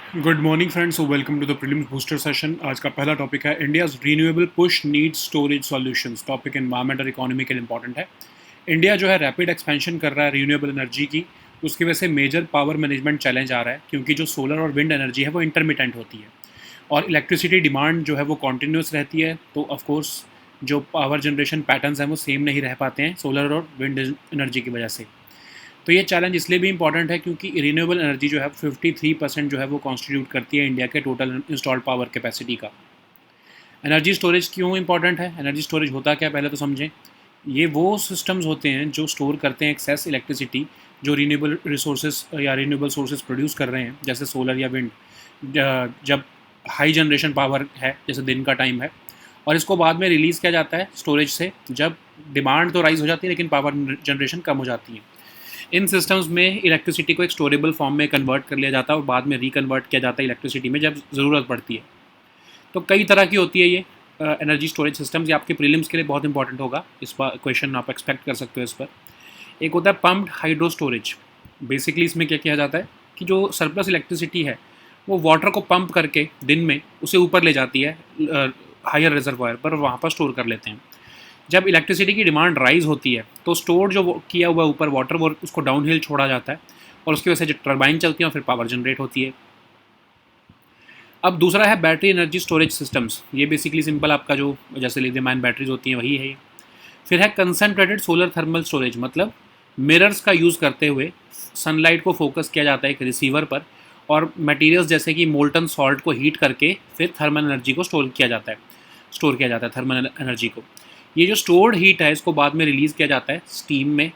Good morning friends, welcome to the prelims booster session. आज का पहला टॉपिक है India's renewable push needs storage solutions. Topic environment और economy के लिए इंपॉर्टेंट है। इंडिया जो है रैपिड एक्सपेंशन कर रहा है रीन्यूएबल एनर्जी की। उसकी वजह से मेजर पावर मैनेजमेंट चैलेंज आ रहा है, क्योंकि जो सोलर और विंड एनर्जी है वो इंटरमिटेंट होती है और इलेक्ट्रिसिटी डिमांड जो है वो कॉन्टीन्यूस रहती है। तो ऑफकोर्स जो पावर जनरेशन पैटर्न्स हैं वो सेम नहीं रह पाते हैं सोलर और विंड एनर्जी की वजह से। तो ये चैलेंज इसलिए भी इंपॉर्टेंट है क्योंकि रिन्यूएबल एनर्जी जो है 53% जो है वो कॉन्स्टिट्यूट करती है इंडिया के टोटल इंस्टॉल्ड पावर कैपेसिटी का। एनर्जी स्टोरेज क्यों इंपॉर्टेंट है? एनर्जी स्टोरेज होता क्या, पहले तो समझें। ये वो सिस्टम्स होते हैं जो स्टोर करते हैं एक्सेस इलेक्ट्रिसिटी जो रिन्यूएबल रिसोर्सेज या रिन्यूएबल सोर्सेज प्रोड्यूस कर रहे हैं, जैसे सोलर या विंड। जब हाई जनरेशन पावर है, जैसे दिन का टाइम है, और इसको बाद में रिलीज़ किया जाता है स्टोरेज से जब डिमांड तो राइज हो जाती है लेकिन पावर जनरेशन कम हो जाती है। इन सिस्टम्स में इलेक्ट्रिसिटी को एक स्टोरेबल फॉर्म में कन्वर्ट कर लिया जाता है और बाद में रिकन्वर्ट किया जाता है इलेक्ट्रिसिटी में जब ज़रूरत पड़ती है। तो कई तरह की होती है ये एनर्जी स्टोरेज सिस्टम्स। ये आपके प्रीलिम्स के लिए बहुत इंपॉर्टेंट होगा, इस पर क्वेश्चन आप एक्सपेक्ट कर सकते हो इस पर। एक होता है पम्प्ड हाइड्रो स्टोरेज। बेसिकली इसमें क्या किया जाता है कि जो सरप्लस इलेक्ट्रिसिटी है वो वाटर को पंप करके दिन में उसे ऊपर ले जाती है हायर रिजर्वायर पर, वहाँ पर स्टोर कर लेते हैं। जब इलेक्ट्रिसिटी की डिमांड राइज होती है तो स्टोर जो किया हुआ ऊपर वाटर वो उसको डाउन हिल छोड़ा जाता है और उसकी वजह से जो टर्बाइन चलती है और फिर पावर जनरेट होती है। अब दूसरा है बैटरी एनर्जी स्टोरेज सिस्टम्स। ये बेसिकली सिंपल आपका जो जैसे लिथियम आयन बैटरीज होती हैं वही है ये। फिर है कंसनट्रेटेड सोलर थर्मल स्टोरेज, मतलब मिरर्स का यूज़ करते हुए सनलाइट को फोकस किया जाता है एक रिसीवर पर और मटेरियल्स जैसे कि मोल्टन सॉल्ट को हीट करके फिर थर्मल एनर्जी को स्टोर किया जाता है थर्मल एनर्जी को। ये जो स्टोर्ड हीट है इसको बाद में रिलीज़ किया जाता है स्टीम में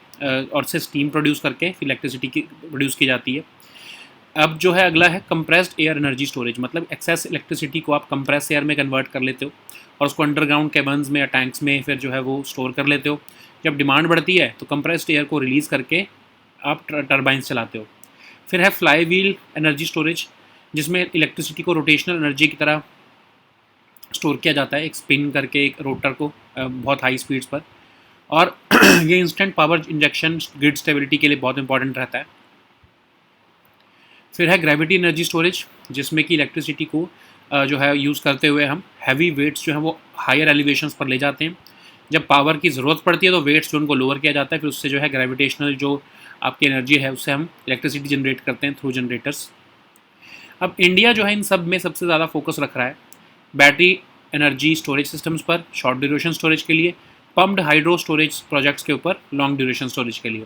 और से स्टीम प्रोड्यूस करके फिर इलेक्ट्रिसिटी की प्रोड्यूस की जाती है। अब जो है अगला है कंप्रेस्ड एयर एनर्जी स्टोरेज, मतलब एक्सेस इलेक्ट्रिसिटी को आप कंप्रेस एयर में कन्वर्ट कर लेते हो और उसको अंडरग्राउंड कैबन्स में या टैंक्स में फिर जो है वो स्टोर कर लेते हो। जब डिमांड बढ़ती है तो कंप्रेस्ड एयर को रिलीज़ करके आप टर्बाइंस चलाते हो। फिर है फ्लाई व्हील एनर्जी स्टोरेज, जिसमें इलेक्ट्रिसिटी को रोटेशनल एनर्जी की तरह स्टोर किया जाता है एक स्पिन करके एक रोटर को बहुत हाई स्पीड्स पर। और ये instant power injection grid stability के लिए बहुत इंपॉर्टेंट रहता है। फिर है ग्रेविटी एनर्जी स्टोरेज, जिसमें कि इलेक्ट्रिसिटी को जो है यूज़ करते हुए हम हैवी वेट्स जो है वो हायर एलिवेशंस पर ले जाते हैं। जब पावर की ज़रूरत पड़ती है तो वेट्स जो उनको लोअर किया जाता है, फिर उससे जो है ग्रेविटेशनल जो आपकी एनर्जी है उससे हम इलेक्ट्रिसिटी जनरेट करते हैं थ्रू जनरेटर्स। अब इंडिया जो है इन सब में सबसे ज़्यादा फोकस रख रहा है बैटरी एनर्जी स्टोरेज सिस्टम्स पर शॉर्ट ड्यूरेशन स्टोरेज के लिए, पम्प्ड हाइड्रो स्टोरेज प्रोजेक्ट्स के ऊपर लॉन्ग ड्यूरेशन स्टोरेज के लिए।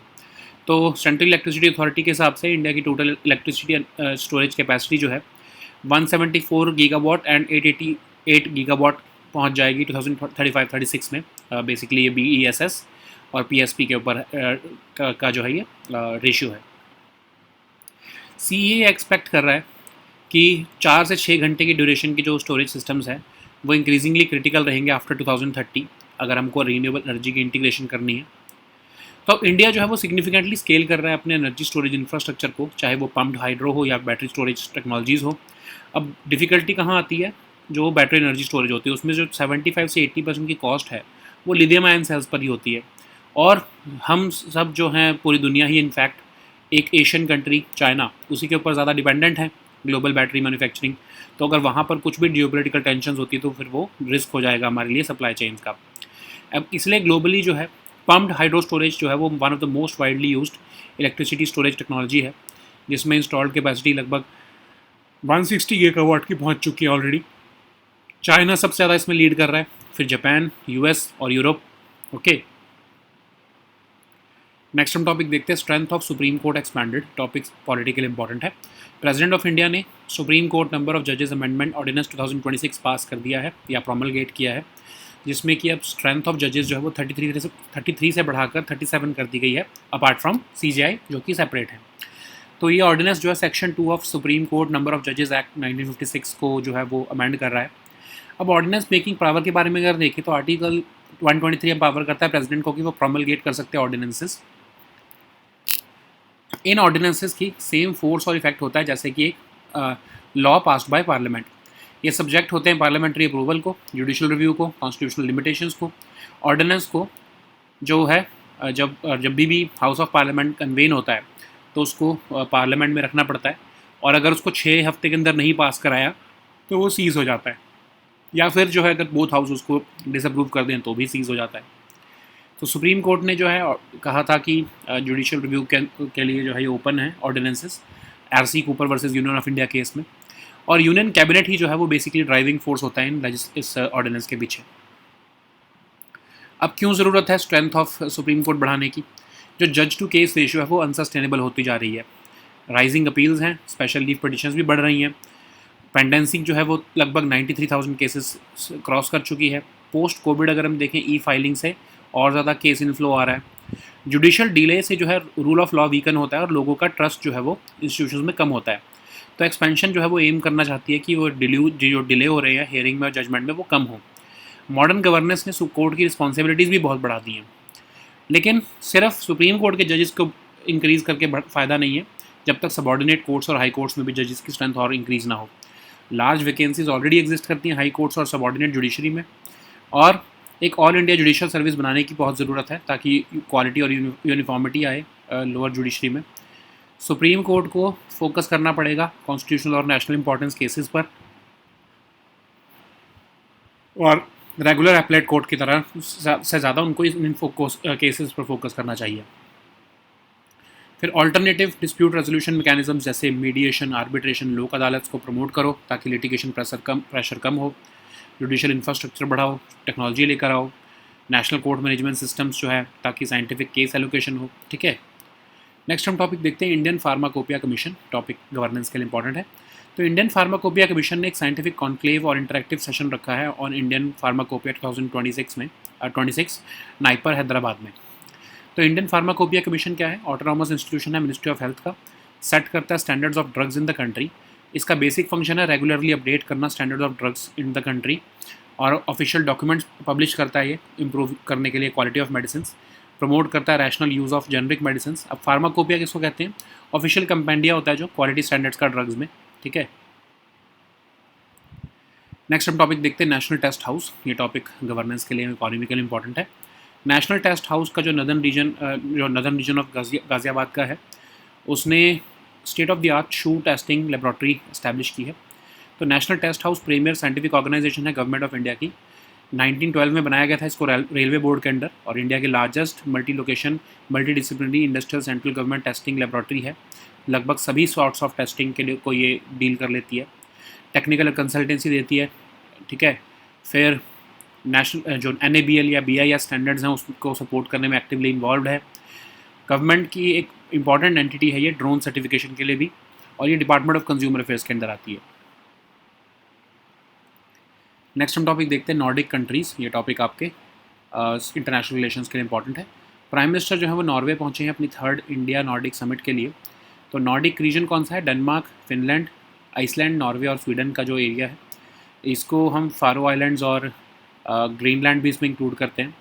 तो सेंट्रल इलेक्ट्रिसिटी अथॉरिटी के हिसाब से इंडिया की टोटल इलेक्ट्रिसिटी स्टोरेज कैपेसिटी जो है 174 गीगावाट एंड 888 गीगावाट पहुंच जाएगी 2035-36 में। बेसिकली ये BESS और PSP के ऊपर का जो है ये रेशियो है। CEA एक्सपेक्ट कर रहा है कि 4 से 6 घंटे की ड्यूरेशन की जो स्टोरेज सिस्टम्स हैं वो इंक्रीजिंगली क्रिटिकल रहेंगे आफ्टर 2030 अगर हमको रीन्यूएबल एनर्जी की इंटीग्रेशन करनी है। तो अब इंडिया जो है वो सिग्निफिकेंटली स्केल कर रहा है अपने एनर्जी स्टोरेज इंफ्रास्ट्रक्चर को, चाहे वो पम्प्ड हाइड्रो हो या बैटरी स्टोरेज टेक्नोलॉजीज़ हो। अब डिफ़िकल्टी कहाँ आती है? जो बैटरी एनर्जी स्टोरेज होती है उसमें जो 75 से 80% की कॉस्ट है वो लिथियम आयन सेल्स पर ही होती है। और हम सब जो हैं पूरी दुनिया ही इनफैक्ट एक एशियन कंट्री चाइना उसी के ऊपर ज़्यादा डिपेंडेंट है ग्लोबल बैटरी मैन्युफैक्चरिंग। तो अगर वहाँ पर कुछ भी जियोपॉलिटिकल टेंशन होती है तो फिर वो रिस्क हो जाएगा हमारे लिए सप्लाई चेन का। अब इसलिए ग्लोबली जो है पम्प्ड हाइड्रो स्टोरेज जो है वो one of the most widely used electricity storage technology है, जिसमें इंस्टॉल्ड कैपेसिटी लगभग 160 गीगावाट की पहुंच चुकी है ऑलरेडी। चाइना सबसे ज़्यादा इसमें लीड कर रहा है, फिर जापान, US और यूरोप। ओके, नेक्स्ट हम टॉपिक देखते हैं strength of supreme court expanded. Topic political important है। प्रेसिडेंट ऑफ इंडिया ने सुप्रीम कोर्ट नंबर ऑफ जजेस अमेंडमेंट ऑर्डिनेंस 2026 पास कर दिया है या प्रोमलगेट किया है, जिसमें कि अब स्ट्रेंथ ऑफ जजेस जो है वो 33 से बढ़ाकर 37 कर दी गई है, अपार्ट फ्रॉम CJI जो कि सेपरेट है। तो ये ऑर्डिनेंस जो है section 2 of supreme court number of जजेस एक्ट 1956 को जो है वो अमेंड कर रहा है। अब ऑर्डिनेंस मेकिंग पावर के बारे में अगर देखें तो आर्टिकल 123 एम्पावर करता है प्रेसिडेंट को कि वो प्रोमलगेट कर सकते हैं ऑर्डिनेंसेस। इन ऑर्डिनेंसेस की सेम फोर्स और इफेक्ट होता है जैसे कि एक लॉ पास्ड बाय पार्लियामेंट। ये सब्जेक्ट होते हैं पार्लियामेंट्री अप्रूवल को, जुडिशल रिव्यू को, कॉन्स्टिट्यूशनल लिमिटेशंस को। ऑर्डिनेंस को जो है जब भी हाउस ऑफ पार्लियामेंट कन्वेन होता है तो उसको पार्लियामेंट में रखना पड़ता है और अगर उसको 6 हफ्ते के अंदर नहीं पास कराया तो वो सीज़ हो जाता है, या फिर जो है अगर बोथ हाउस उसको डिसअप्रूव कर दें तो भी सीज़ हो जाता है। तो सुप्रीम कोर्ट ने जो है कहा था कि जुडिशियल रिव्यू के लिए जो है ये ओपन है ordinances, RC Cooper versus union of India case में, और यूनियन कैबिनेट ही जो है वो बेसिकली ड्राइविंग फोर्स होता है इस ऑर्डिनेंस के पीछे। अब क्यों ज़रूरत है स्ट्रेंथ ऑफ सुप्रीम कोर्ट बढ़ाने की? जो जज टू केस रेशियो है वो अनसस्टेनेबल होती जा रही है, राइजिंग अपील्स हैं, स्पेशल लीव पिटिशंस भी बढ़ रही हैं, पेंडेंसिंग जो है वो लगभग 93,000 केसेस क्रॉस कर चुकी है। पोस्ट कोविड अगर हम देखें ई फाइलिंग से और ज़्यादा केस इनफ्लो आ रहा है। जुडिशियल डिले से जो है रूल ऑफ लॉ वीकन होता है और लोगों का ट्रस्ट जो है वो इंस्टीट्यूशन में कम होता है। तो एक्सपेंशन जो है वो एम करना चाहती है कि वो जो डिले हो रहे हैं हियरिंग में और जजमेंट में वो कम हो। मॉडर्न गवर्नेंस ने कोर्ट की रिस्पॉन्सिबिलिटीज़ भी बहुत बढ़ा दी हैं, लेकिन सिर्फ सुप्रीम कोर्ट के जजेस को इंक्रीज़ करके फ़ायदा नहीं है जब तक सबॉर्डिनेट कोर्ट्स और हाई कोर्ट्स में भी जजेस की स्ट्रेंथ और इंक्रीज़ ना हो। लार्ज वैकेंसीज ऑलरेडी एग्जिस्ट करती हैं हाई कोर्ट्स और सबॉर्डिनेट जुडिशरी में, और एक ऑल इंडिया जुडिशल सर्विस बनाने की बहुत ज़रूरत है ताकि क्वालिटी और यूनिफॉर्मिटी आए लोअर जुडिशरी में। सुप्रीम कोर्ट को फोकस करना पड़ेगा कॉन्स्टिट्यूशनल और नेशनल इंपॉर्टेंस केसेस पर, और रेगुलर एप्लेट कोर्ट की तरह से ज़्यादा उनको इन केसेस पर फोकस करना चाहिए। फिर ऑल्टरनेटिव डिस्प्यूट रेजोल्यूशन मैकेनिज्म जैसे मीडिएशन, आर्बिट्रेशन, लोक अदालत को प्रमोट करो ताकि लिटिगेशन प्रेशर कम हो, जुडिशियल इंफ्रास्ट्रक्चर बढ़ाओ, टेक्नोलॉजी लेकर आओ, नेशनल कोर्ट मैनेजमेंट सिस्टम्स जो है ताकि साइंटिफिक केस एलोकेशन हो। ठीक है, नेक्स्ट हम टॉपिक देखते हैं Indian pharmacopoeia commission. Topic governance के लिए इंपॉर्टेंट है। तो इंडियन फार्माकोपिया कमीशन ने एक साइंटिफिक कॉन्क्लेव और इंटरेक्टिव सेशन रखा है ऑन इंडियन फार्माकोपिया 2026 में 26 नाइपर हैदराबाद में। तो इंडियन फार्माकोपिया कमीशन क्या है? ऑटोनॉमस इंस्टीट्यूशन है मिनिस्ट्री ऑफ हेल्थ का, सेट करता है standards of drugs in the country. इसका बेसिक फंक्शन है रेगुलरली अपडेट करना standards of drugs in the country, और ऑफिशियल डॉक्यूमेंट्स पब्लिश करता है ये इम्प्रूव करने के लिए क्वालिटी ऑफ मेडिसिन, प्रमोट करता है rational use of generic medicine. अब फार्माकोपिया किसको कहते हैं? ऑफिशियल कंपेंडिया होता है जो क्वालिटी स्टैंडर्ड्स का ड्रग्स में। ठीक है, नेक्स्ट हम टॉपिक देखते हैं नेशनल टेस्ट हाउस। ये टॉपिक गवर्नेंस के लिए इकोनॉमिकली इंपॉर्टेंट है। नेशनल टेस्ट हाउस का जो नदर्न रीजन ऑफ गाज़ियाबाद का है, उसने state of the art shoe testing laboratory establish की है। तो national test house premier scientific organisation है गवर्नमेंट ऑफ इंडिया की। 1912 में बनाया गया था इसको रेलवे बोर्ड के अंडर, और इंडिया की largest multi location multi disciplinary industrial central government testing laboratory है। लगभग सभी सॉर्ट्स ऑफ टेस्टिंग के लिए को ये डील कर लेती है, टेक्निकल कंसल्टेंसी देती है। ठीक है, फिर नेशनल जो NABL या BIS स्टैंडर्ड्स हैं उसको सपोर्ट करने में एक्टिवली इन्वॉल्व है। गवर्नमेंट की एक इंपॉर्टेंट एंटिटी है ये ड्रोन सर्टिफिकेशन के लिए भी, और ये डिपार्टमेंट ऑफ कंज्यूमर अफेयर्स के अंदर आती है। नेक्स्ट हम टॉपिक देखते हैं नॉर्डिक कंट्रीज़। ये टॉपिक आपके इंटरनेशनल रिलेशंस के लिए इंपॉर्टेंट है। प्राइम मिनिस्टर जो है वो नॉर्वे पहुंचे हैं अपनी 3rd इंडिया नॉर्डिक समिट के लिए। तो नॉर्डिक रीजन कौन सा है? डेनमार्क, फिनलैंड, आइसलैंड, नॉर्वे और स्वीडन का जो एरिया है, इसको हम फारो आइलैंड्स और ग्रीनलैंड भी इसमें इंक्लूड करते हैं।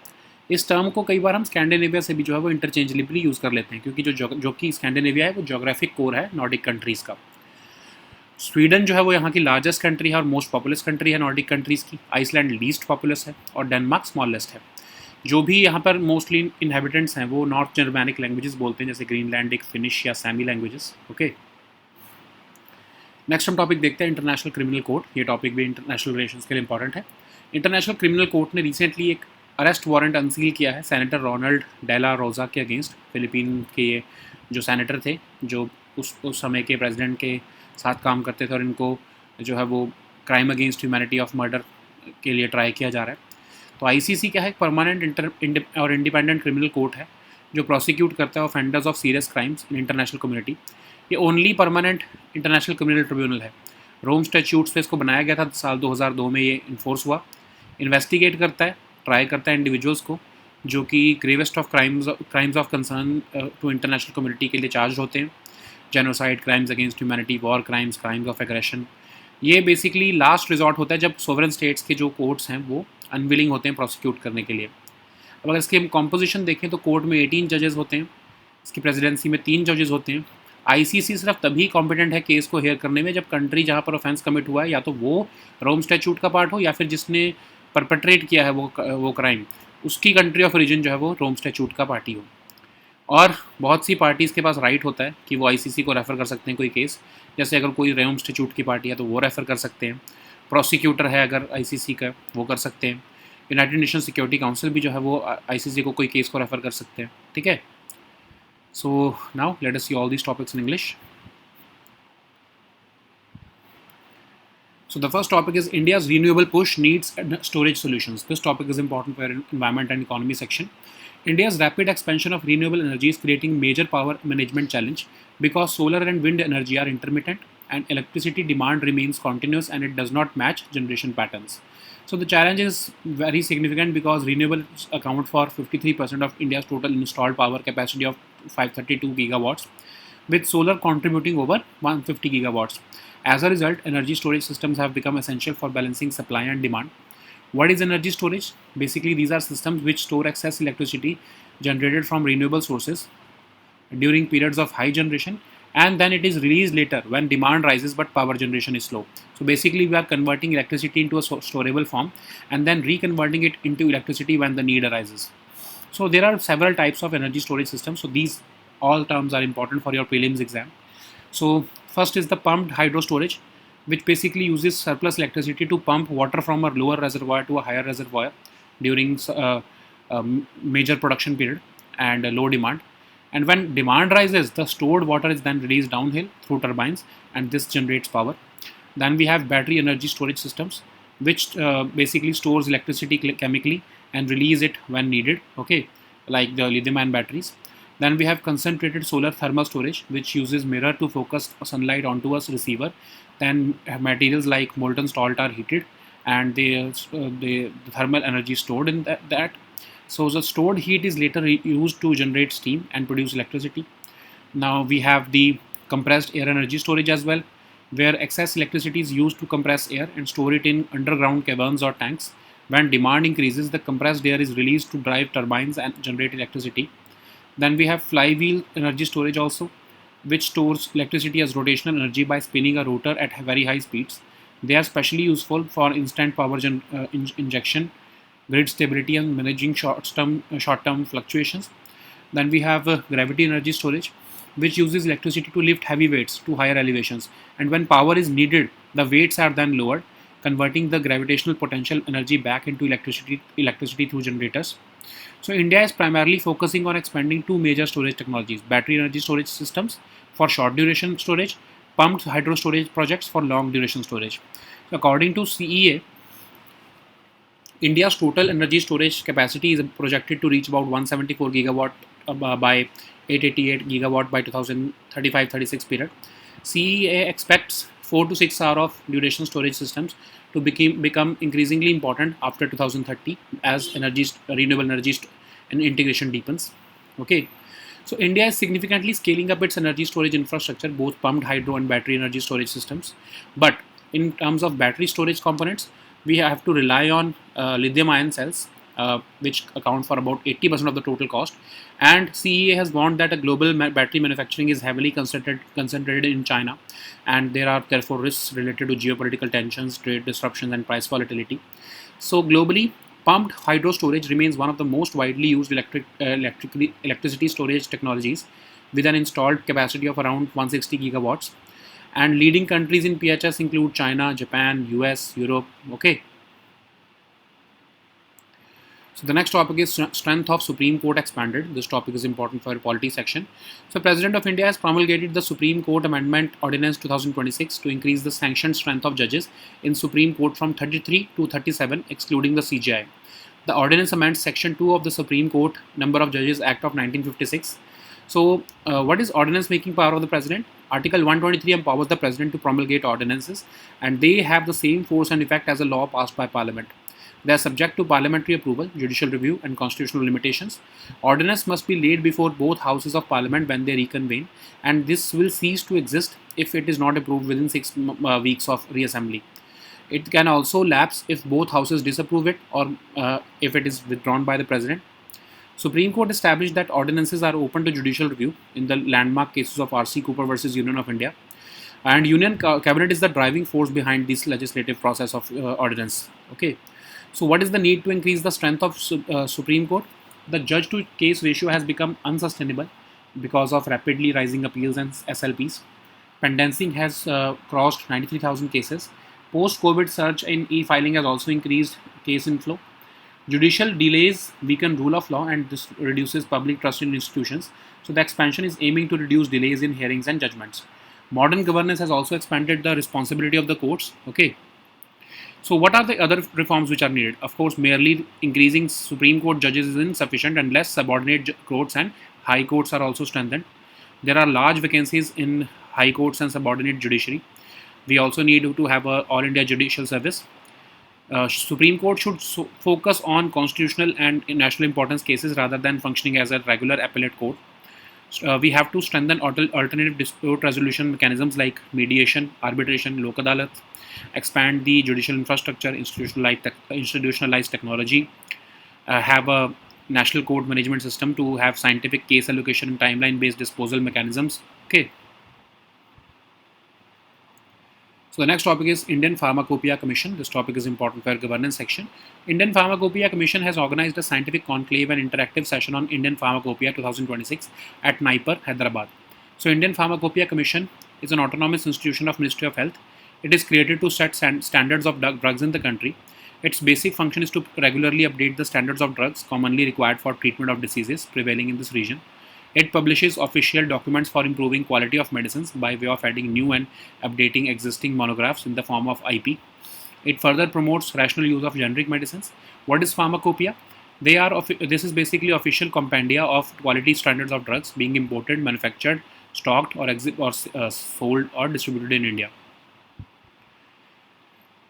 इस टर्म को कई बार हम स्कैंडिनेविया से भी जो है वो इंटरचेंजेबली यूज़ कर लेते हैं, क्योंकि जो कि स्कैंडिनेविया है वो जोग्राफिक कोर है नॉर्डिक कंट्रीज़ का। स्वीडन जो है वो यहाँ की लार्जेस्ट कंट्री है और मोस्ट पॉपुलस कंट्री है नॉर्डिक कंट्रीज़ की। आइसलैंड लीस्ट पॉपुलस है और डेनमार्क स्मॉलेस्ट है। जो भी यहाँ पर मोस्टली इन्हेबिटेंट्स हैं वो नॉर्थ जर्मैनिक लैंग्वेजेस बोलते हैं, जैसे ग्रीनलैंडिक, फिनिश या सैमी लैंग्वेजेस। ओके, नेक्स्ट हम टॉपिक देखते हैं इंटरनेशनल क्रिमिनल कोर्ट। ये टॉपिक भी इंटरनेशनल रिलेशंस के लिए इंपॉर्टेंट है। इंटरनेशनल क्रिमिनल कोर्ट ने रिसेंटली एक अरेस्ट वारंट अनसील किया है सेनेटर रोनाल्ड डेला रोजा के अगेंस्ट। फिलीपीन के ये जो सेनेटर थे जो उस समय के प्रेसिडेंट के साथ काम करते थे, और इनको जो है वो crime against humanity of murder के लिए ट्राई किया जा रहा है। तो ICC क्या है? परमानेंट और इंडिपेंडेंट क्रिमिनल कोर्ट है जो प्रोसिक्यूट करता है offenders of serious crimes in international community. ये only permanent international criminal tribunal है। रोम स्टैट्यूट्स पे इसको बनाया गया था, साल 2002 में ये इन्फोर्स हुआ। इन्वेस्टिगेट करता है, ट्राई करता है इंडिविजुअल्स को जो कि gravest of crimes of concern to international community के लिए चार्ज होते हैं। Genocide, crimes against humanity, war crimes, crimes of aggression. ये बेसिकली लास्ट रिजॉर्ट होता है जब सोवरेन स्टेट्स के जो कोर्ट्स हैं वो अनविलिंग होते हैं प्रोसिक्यूट करने के लिए। अब अगर इसकी हम कॉम्पोजिशन देखें तो कोर्ट में 18 जजेस होते हैं, इसकी प्रेसिडेंसी में 3 जजेस होते हैं। ICC सिर्फ तभी कॉम्पिटेंट है केस को हेयर करने में जब कंट्री जहाँ पर ऑफेंस कमिट हुआ है या तो वो रोम स्टैट्यूट का पार्ट हो, या फिर जिसने परपेट्रेट किया है वो क्राइम, उसकी कंट्री ऑफ ओरिजिन जो है वो रोम स्टैट्यूट का पार्टी हो। और बहुत सी पार्टीज़ के पास राइट होता है कि वो आईसीसी को रेफ़र कर सकते हैं कोई केस, जैसे अगर कोई रेम इंस्टीट्यूट की पार्टी है तो वो रेफ़र कर सकते हैं, प्रोसिक्यूटर है अगर आईसीसी का वो कर सकते हैं, यूनाइटेड नेशन सिक्योरिटी काउंसिल भी जो है वो आईसीसी को कोई केस को रेफ़र कर सकते हैं, ठीक है। So now let us see all these topics in English. So the first topic is India's renewable push needs storage solutions. This topic is important for environment and economy section. India's rapid expansion of renewable energy is creating major power management challenge because solar and wind energy are intermittent and electricity demand remains continuous and it does not match generation patterns. So the challenge is very significant because renewables account for 53% of India's total installed power capacity of 532 gigawatts, with solar contributing over 150 gigawatts. As a result, energy storage systems have become essential for balancing supply and demand. What is energy storage? Basically, these are systems which store excess electricity generated from renewable sources during periods of high generation, and then it is released later when demand rises but power generation is slow. So basically, we are converting electricity into a storable form and then reconverting it into electricity when the need arises. So there are several types of energy storage systems. So these all terms are important for your prelims exam. So first is the pumped hydro storage, which basically uses surplus electricity to pump water from a lower reservoir to a higher reservoir during major production period and low demand. And when demand rises, the stored water is then released downhill through turbines, and this generates power. Then we have battery energy storage systems, which basically stores electricity chemically and release it when needed. Okay, like the lithium-ion batteries. Then we have concentrated solar thermal storage, which uses mirror to focus sunlight onto a receiver. Then materials like molten salt are heated, and the thermal energy stored in that. So the stored heat is later used to generate steam and produce electricity. Now we have the compressed air energy storage as well, where excess electricity is used to compress air and store it in underground caverns or tanks. When demand increases, the compressed air is released to drive turbines and generate electricity. Then we have flywheel energy storage also, which stores electricity as rotational energy by spinning a rotor at very high speeds. They are specially useful for instant power injection, grid stability, and managing short-term fluctuations. Then we have gravity energy storage, which uses electricity to lift heavy weights to higher elevations. And when power is needed, the weights are then lowered, converting the gravitational potential energy back into electricity through generators. So India is primarily focusing on expanding two major storage technologies: battery energy storage systems for short duration storage, pumped hydro storage projects for long duration storage. So according to CEA, India's total energy storage capacity is projected to reach about 174 gigawatt by 888 gigawatt by 2035-36 period. CEA expects 4 to 6 hour of duration storage systems to become increasingly important after 2030 as renewable energy and integration deepens. Okay, so India is significantly scaling up its energy storage infrastructure, both pumped hydro and battery energy storage systems. But in terms of battery storage components, we have to rely on lithium-ion cells, which account for about 80% of the total cost. And CEA has warned that a global battery manufacturing is heavily concentrated in China, and there are therefore risks related to geopolitical tensions, trade disruptions, and price volatility. So globally, pumped hydro storage remains one of the most widely used electricity storage technologies, with an installed capacity of around 160 gigawatts. And leading countries in PHS include China, Japan, US, Europe. Okay. So the next topic is strength of Supreme Court expanded. This topic is important for your polity section. So President of India has promulgated the Supreme Court Amendment Ordinance 2026 to increase the sanctioned strength of judges in Supreme Court from 33 to 37, excluding the CJI. The ordinance amends Section 2 of the Supreme Court Number of Judges Act of 1956. So what is ordinance making power of the President? Article 123 empowers the President to promulgate ordinances, and they have the same force and effect as a law passed by Parliament. They are subject to parliamentary approval, judicial review, and constitutional limitations. Ordinance must be laid before both houses of Parliament when they reconvene, and this will cease to exist if it is not approved within 6 weeks of reassembly. It can also lapse if both houses disapprove it or if it is withdrawn by the President. Supreme Court established that ordinances are open to judicial review in the landmark cases of R.C. Cooper versus Union of India, and Union Cabinet is the driving force behind this legislative process of ordinance. Okay. So what is the need to increase the strength of Supreme Court? The judge to case ratio has become unsustainable because of rapidly rising appeals and SLPs. Pendencing has crossed 93,000 cases. Post COVID surge in e filing has also increased case inflow. Judicial delays weaken rule of law and this reduces public trust in institutions. So the expansion is aiming to reduce delays in hearings and judgments. Modern governance has also expanded the responsibility of the courts. Okay. So what are the other reforms which are needed? Of course, merely increasing Supreme Court judges is insufficient unless subordinate courts and high courts are also strengthened. There are large vacancies in high courts and subordinate judiciary. We also need to have a all India judicial service. Supreme Court should focus on constitutional and national importance cases rather than functioning as a regular appellate court. We have to strengthen alternative dispute resolution mechanisms like mediation, arbitration, lok adalat, expand the judicial infrastructure, institutionalize technology, have a national court management system to have scientific case allocation and timeline-based disposal mechanisms. Okay. So the next topic is Indian Pharmacopoeia Commission. This topic is important for governance section. Indian Pharmacopoeia Commission has organized a scientific conclave and interactive session on Indian Pharmacopoeia 2026 at Naipur, Hyderabad. So Indian Pharmacopoeia Commission is an autonomous institution of Ministry of Health. It is created to set standards of drugs in the country. Its basic function is to regularly update the standards of drugs commonly required for treatment of diseases prevailing in this region. It publishes official documents for improving quality of medicines by way of adding new and updating existing monographs in the form of IP. It further promotes rational use of generic medicines. What is pharmacopoeia? This is basically official compendia of quality standards of drugs being imported, manufactured, stocked, or sold or distributed in India.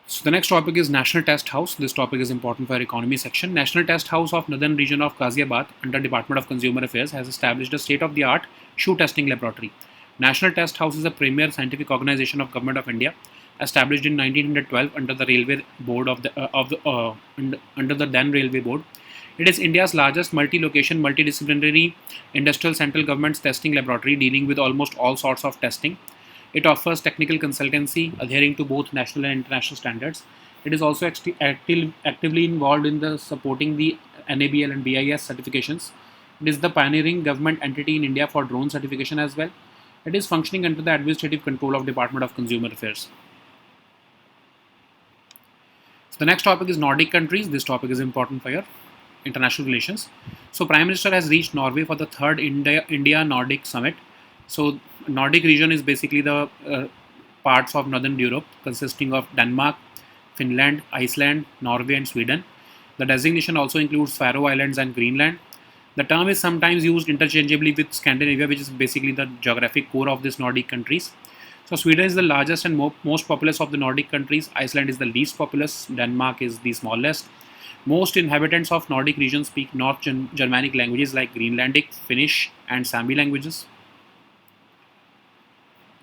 So the next topic is National Test House. This topic is important for our economy section. National Test House of Northern Region of Ghaziabad under Department of Consumer Affairs has established a state-of-the-art shoe testing laboratory. National Test House is a premier scientific organization of Government of India, established in 1912 under the Railway Board under the then Railway Board. It is India's largest multi-location, multidisciplinary industrial central government's testing laboratory dealing with almost all sorts of testing. It offers technical consultancy adhering to both national and international standards. It is also actively involved in the supporting the NABL and BIS certifications. It is the pioneering government entity in India for drone certification as well. It is functioning under the administrative control of Department of Consumer Affairs. So the next topic is Nordic countries. This topic is important for your international relations. So Prime Minister has reached Norway for the third India-Nordic Summit. So Nordic region is basically the parts of Northern Europe consisting of Denmark, Finland, Iceland, Norway and Sweden. The designation also includes Faroe Islands and Greenland. The term is sometimes used interchangeably with Scandinavia, which is basically the geographic core of these Nordic countries. So Sweden is the largest and most populous of the Nordic countries. Iceland is the least populous. Denmark is the smallest. Most inhabitants of Nordic region speak North Germanic languages like Greenlandic, Finnish and Sami languages.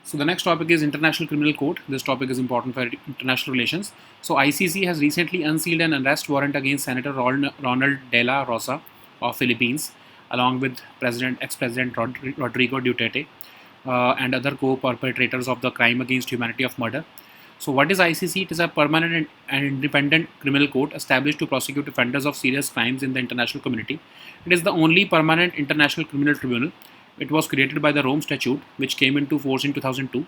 So the next topic is International Criminal Court. This topic is important for international relations. So ICC has recently unsealed an arrest warrant against Senator Ronald De La Rosa of Philippines, along with ex-President Rodrigo Duterte and other co-perpetrators of the crime against humanity of murder. So what is ICC? It is a permanent and independent criminal court established to prosecute offenders of serious crimes in the international community. It is the only permanent international criminal tribunal. It was created by the Rome Statute, which came into force in 2002.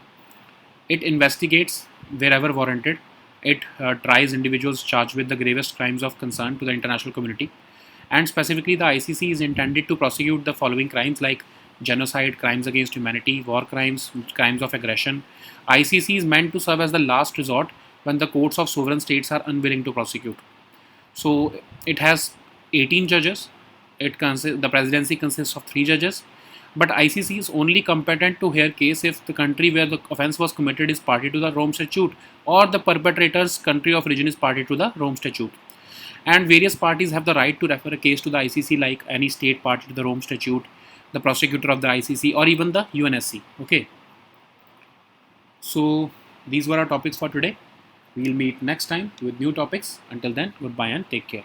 It investigates wherever warranted. It tries individuals charged with the gravest crimes of concern to the international community. And specifically, the ICC is intended to prosecute the following crimes like genocide, crimes against humanity, war crimes, crimes of aggression. ICC is meant to serve as the last resort when the courts of sovereign states are unwilling to prosecute. So it has 18 judges. The presidency consists of 3 judges. But ICC is only competent to hear case if the country where the offence was committed is party to the Rome Statute or the perpetrator's country of origin is party to the Rome Statute. And various parties have the right to refer a case to the ICC, like any state party to the Rome Statute, the prosecutor of the ICC, or even the UNSC. Okay. So these were our topics for today. We'll meet next time with new topics. Until then, goodbye and take care.